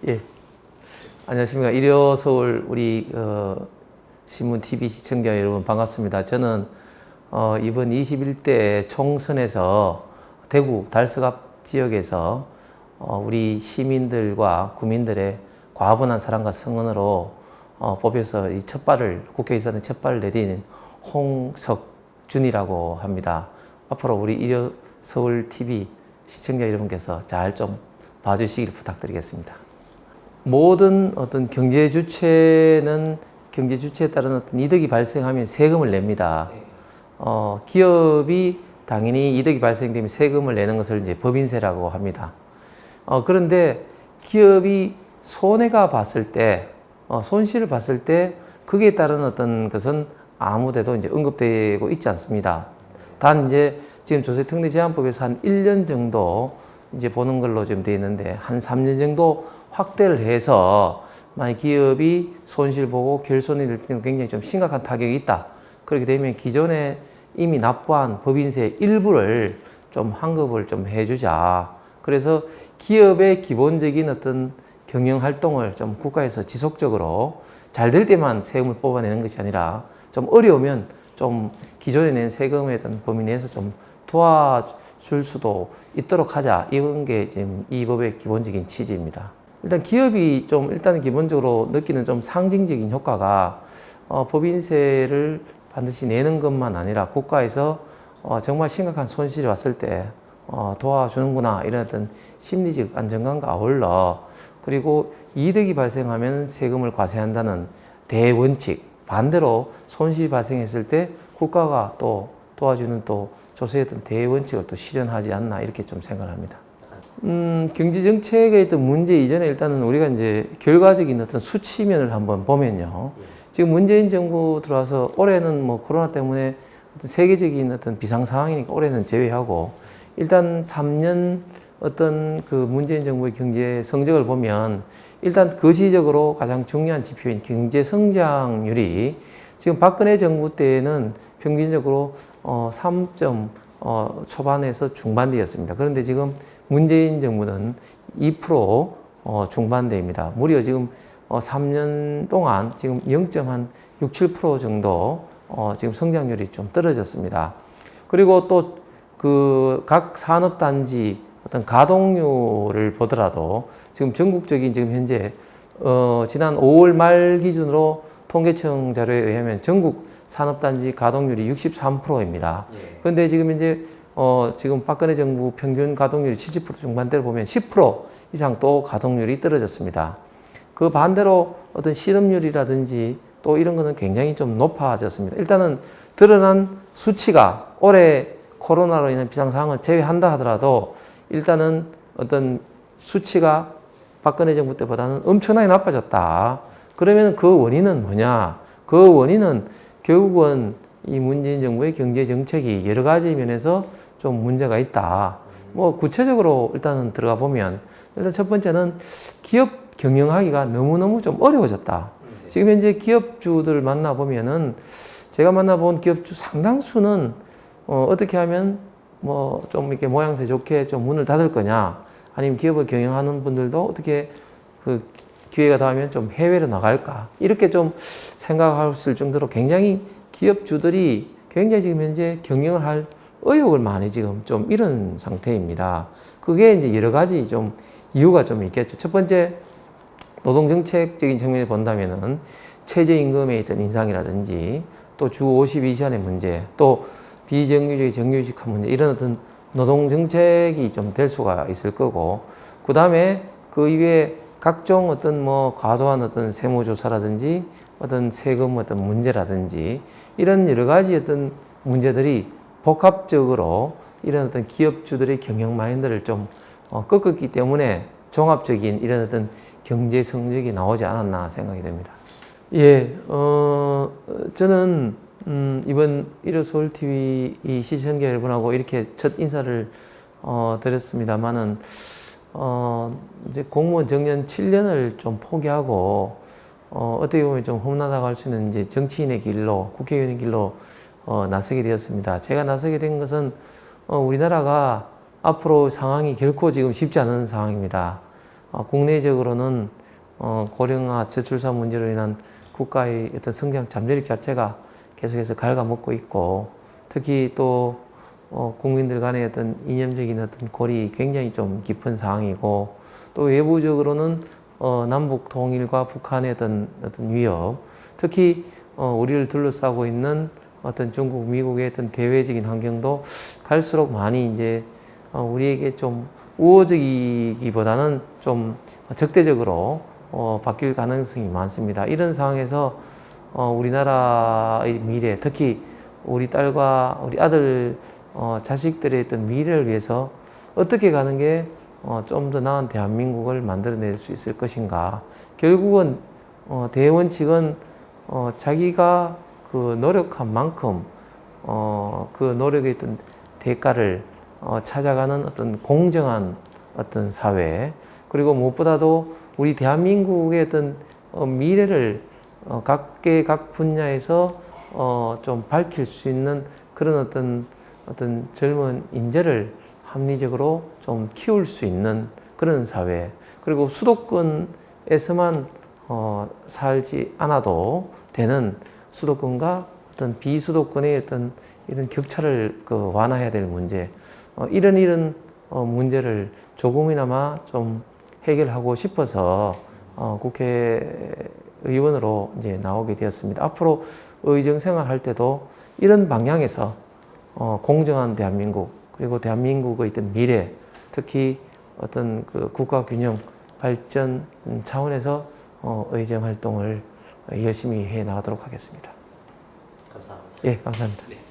예, 안녕하십니까. 일요서울 우리 신문 TV 시청자 여러분 반갑습니다. 저는 이번 21대 총선에서 대구 달서갑 지역에서 우리 시민들과 구민들의 과분한 사랑과 성원으로 뽑혀서 이 국회의사당 첫 발을 내딘 홍석준이라고 합니다. 앞으로 우리 일요서울 TV 시청자 여러분께서 잘 좀 봐주시길 부탁드리겠습니다. 모든 어떤 경제 주체는 경제 주체에 따른 어떤 이득이 발생하면 세금을 냅니다. 기업이 당연히 이득이 발생되면 세금을 내는 것을 이제 법인세라고 합니다. 그런데 기업이 손해가 봤을 때, 손실을 봤을 때 거기에 따른 어떤 것은 아무데도 이제 언급되고 있지 않습니다. 단 이제 지금 조세특례제한법에서 한 1년 정도 이제 보는 걸로 좀 되어 있는데 한 3년 정도 확대를 해서 만약 기업이 손실 보고 결손이 될 때는 굉장히 좀 심각한 타격이 있다. 그렇게 되면 기존에 이미 납부한 법인세 일부를 좀 환급을 좀 해주자. 그래서 기업의 기본적인 어떤 경영 활동을 좀 국가에서 지속적으로 잘 될 때만 세금을 뽑아내는 것이 아니라 좀 어려우면 좀 기존에 낸 세금에 대한 범위 내에서 좀 도와줄 수도 있도록 하자. 이런 게 지금 이 법의 기본적인 취지입니다. 일단 기업이 좀 일단 기본적으로 느끼는 좀 상징적인 효과가 법인세를 반드시 내는 것만 아니라 국가에서 정말 심각한 손실이 왔을 때 도와주는구나 이런 어떤 심리적 안정감과 아울러 그리고 이득이 발생하면 세금을 과세한다는 대원칙 반대로 손실이 발생했을 때 국가가 또 도와주는 또 조세의 어떤 대원칙을 또 실현하지 않나 이렇게 좀 생각을 합니다. 경제 정책에 있던 문제 이전에 일단은 우리가 이제 결과적인 어떤 수치면을 한번 보면요. 지금 문재인 정부 들어와서 올해는 뭐 코로나 때문에 어떤 세계적인 어떤 비상 상황이니까 올해는 제외하고 일단 3년 어떤 그 문재인 정부의 경제 성적을 보면 일단 거시적으로 가장 중요한 지표인 경제 성장률이 지금 박근혜 정부 때에는 평균적으로 3점 초반에서 중반대였습니다. 그런데 지금 문재인 정부는 2% 중반대입니다. 무려 지금 3년 동안 지금 0.6, 7% 정도 지금 성장률이 좀 떨어졌습니다. 그리고 또 그 각 산업단지 어떤 가동률을 보더라도 지금 전국적인 지금 현재 지난 5월 말 기준으로 통계청 자료에 의하면 전국 산업단지 가동률이 63%입니다. 그런데 지금 이제 지금 박근혜 정부 평균 가동률이 70% 중반대로 보면 10% 이상 또 가동률이 떨어졌습니다. 그 반대로 어떤 실업률이라든지 또 이런 거는 굉장히 좀 높아졌습니다. 일단은 드러난 수치가 올해 코로나로 인한 비상 상황을 제외한다 하더라도 일단은 어떤 수치가 박근혜 정부 때보다는 엄청나게 나빠졌다. 그러면 그 원인은 뭐냐? 그 원인은 결국은 이 문재인 정부의 경제 정책이 여러 가지 면에서 좀 문제가 있다. 뭐 구체적으로 일단은 들어가 보면 일단 첫 번째는 기업 경영하기가 너무너무 좀 어려워졌다. 지금 현재 기업주들 만나보면은 제가 만나본 기업주 상당수는 어떻게 하면 뭐 좀 이렇게 모양새 좋게 좀 문을 닫을 거냐 아니면 기업을 경영하는 분들도 어떻게 그 기회가 닿으면 좀 해외로 나갈까 이렇게 좀 생각했을 정도로 굉장히 기업주들이 굉장히 지금 현재 경영을 할 의욕을 많이 지금 좀 잃은 상태입니다. 그게 이제 여러 가지 좀 이유가 좀 있겠죠. 첫 번째 노동정책적인 측면에 본다면은 최저임금에 있던 인상이라든지 또 주 52시간의 문제 또 비정규직, 정규직한 문제 이런 어떤 노동정책이 좀 될 수가 있을 거고 그 다음에 그 이외에 각종 어떤 뭐 과도한 어떤 세무조사라든지 어떤 세금 어떤 문제라든지 이런 여러 가지 어떤 문제들이 복합적으로 이런 어떤 기업주들의 경영 마인드를 좀 꺾었기 때문에 종합적인 이런 어떤 경제 성적이 나오지 않았나 생각이 됩니다. 예, 저는 이번 일요서울TV 이 시청자 여러분하고 이렇게 첫 인사를 드렸습니다만은 이제 공무원 정년 7년을 좀 포기하고 어떻게 보면 좀 험난하다고 할 수 있는 이제 정치인의 길로 국회의원의 길로 나서게 되었습니다. 제가 나서게 된 것은 우리나라가 앞으로 상황이 결코 지금 쉽지 않은 상황입니다. 국내적으로는 고령화 저출산 문제로 인한 국가의 어떤 성장 잠재력 자체가 계속해서 갉아먹고 있고, 특히 또 국민들 간의 어떤 이념적인 어떤 골이 굉장히 좀 깊은 상황이고, 또 외부적으로는 남북 통일과 북한의 어떤 위협, 특히 우리를 둘러싸고 있는 어떤 중국, 미국의 어떤 대외적인 환경도 갈수록 많이 이제 우리에게 좀 우호적이기보다는 좀 적대적으로 바뀔 가능성이 많습니다. 이런 상황에서 우리나라의 미래, 특히 우리 딸과 우리 아들, 자식들의 어떤 미래를 위해서 어떻게 가는 게 좀 더 나은 대한민국을 만들어낼 수 있을 것인가. 결국은 대원칙은 자기가 그 노력한 만큼 그 노력의 어떤 대가를 찾아가는 어떤 공정한 어떤 사회, 그리고 무엇보다도 우리 대한민국의 어떤 미래를 각계 각 분야에서 좀 밝힐 수 있는 그런 어떤 젊은 인재를 합리적으로 좀 키울 수 있는 그런 사회, 그리고 수도권에서만 살지 않아도 되는 수도권과 어떤 비수도권의 어떤 이런 격차를 완화해야 될 문제, 이런 문제를 조금이나마 좀 해결하고 싶어서 국회의원으로 이제 나오게 되었습니다. 앞으로 의정 생활할 때도 이런 방향에서 공정한 대한민국, 그리고 대한민국의 어떤 미래, 특히 어떤 그 국가 균형 발전 차원에서 의정 활동을 열심히 해 나가도록 하겠습니다. 감사합니다. 예, 감사합니다. 네.